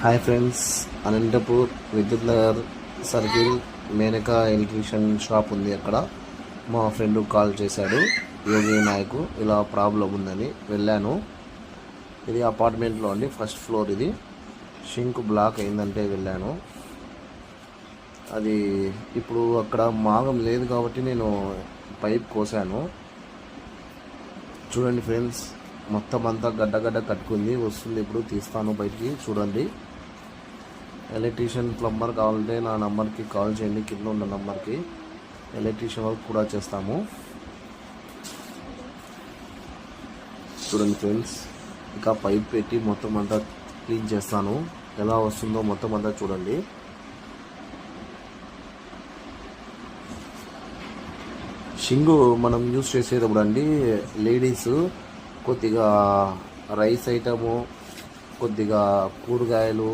Hi friends, Anantapur Vidyut Nagar circle Menaka electrician shop ఉంది. అక్కడ మా ఫ్రెండ్ కాల్ చేశాడు, యోగి నాయకు, ఇలా ప్రాబ్లం ఉందని వెళ్ళాను. ఇది అపార్ట్మెంట్లో అండి, ఫస్ట్ ఫ్లోర్. ఇది షింక్ బ్లాక్ అయిందంటే వెళ్ళాను. అది ఇప్పుడు అక్కడ మాగం లేదు కాబట్టి నేను పైప్ కోసాను. చూడండి ఫ్రెండ్స్, మొత్తం అంతా గడ్డ కట్టుకుంది, వస్తుంది. ఇప్పుడు తీస్తాను బయటికి, చూడండి. ఎలక్ట్రీషియన్ ప్లంబర్ కావాలంటే నా నంబర్కి కాల్ చేయండి, కింద ఉన్న నంబర్కి. ఎలక్ట్రీషియన్ వర్క్ కూడా చేస్తాము. చూడండి ఫ్రెండ్స్, ఇంకా పైప్ పెట్టి మొత్తం అంతా క్లీన్ చేస్తాను. ఎలా వస్తుందో మొత్తం అంతా చూడండి. షింగు మనం యూజ్ చేసేటప్పుడు అండి, లేడీస్ కొద్దిగా రైస్ ఐటము, కొద్దిగా కూరగాయలు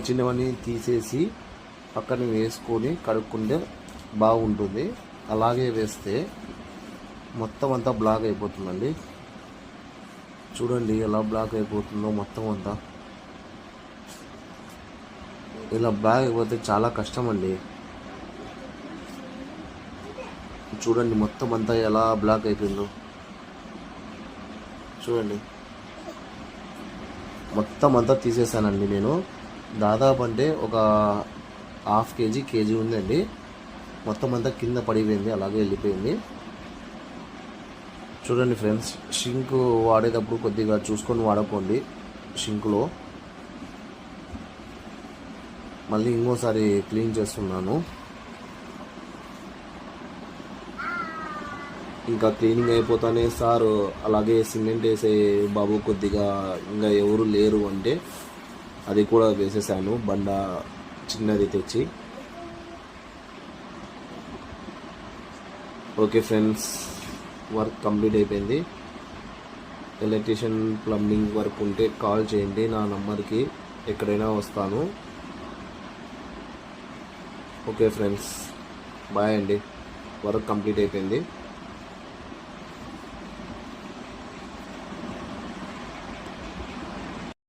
చిన్నవన్నీ తీసేసి పక్కన వేసుకొని కడుక్కుంటే బాగుంటుంది. అలాగే వేస్తే మొత్తం అంతా బ్లాక్ అయిపోతుందండి. చూడండి ఎలా బ్లాక్ అయిపోతుందో మొత్తం అంతా. ఇలా బ్లాక్ అయిపోతే చాలా కష్టం అండి. చూడండి మొత్తం అంతా ఎలా బ్లాక్ అయిపోయిందో. చూడండి మొత్తం అంతా తీసేసానండి నేను. దాదాపు అంటే ఒక హాఫ్ కేజీ ఉందండి. మొత్తం అంతా కింద పడిపోయింది, అలాగే వెళ్ళిపోయింది. చూడండి ఫ్రెండ్స్, షింక్ వాడేటప్పుడు కొద్దిగా చూసుకొని వాడుకోండి. షింకులో మళ్ళీ ఇంకోసారి క్లీన్ చేస్తున్నాను. ఇంకా క్లీనింగ్ అయిపోతానే, సార్ అలాగే సిమెంట్ వేసే బాబు, కొద్దిగా ఇంకా ఎవరు లేరు అంటే అది కూడా వేసేసాను, బండ చిన్నది తెచ్చి. ఓకే ఫ్రెండ్స్, వర్క్ కంప్లీట్ అయిపోయింది. ఎలక్ట్రీషియన్ ప్లంబింగ్ వర్క్ ఉంటే కాల్ చేయండి నా నంబర్కి, ఎక్కడైనా వస్తాను. ఓకే ఫ్రెండ్స్, బాయ్ అండి. వర్క్ కంప్లీట్ అయిపోయింది.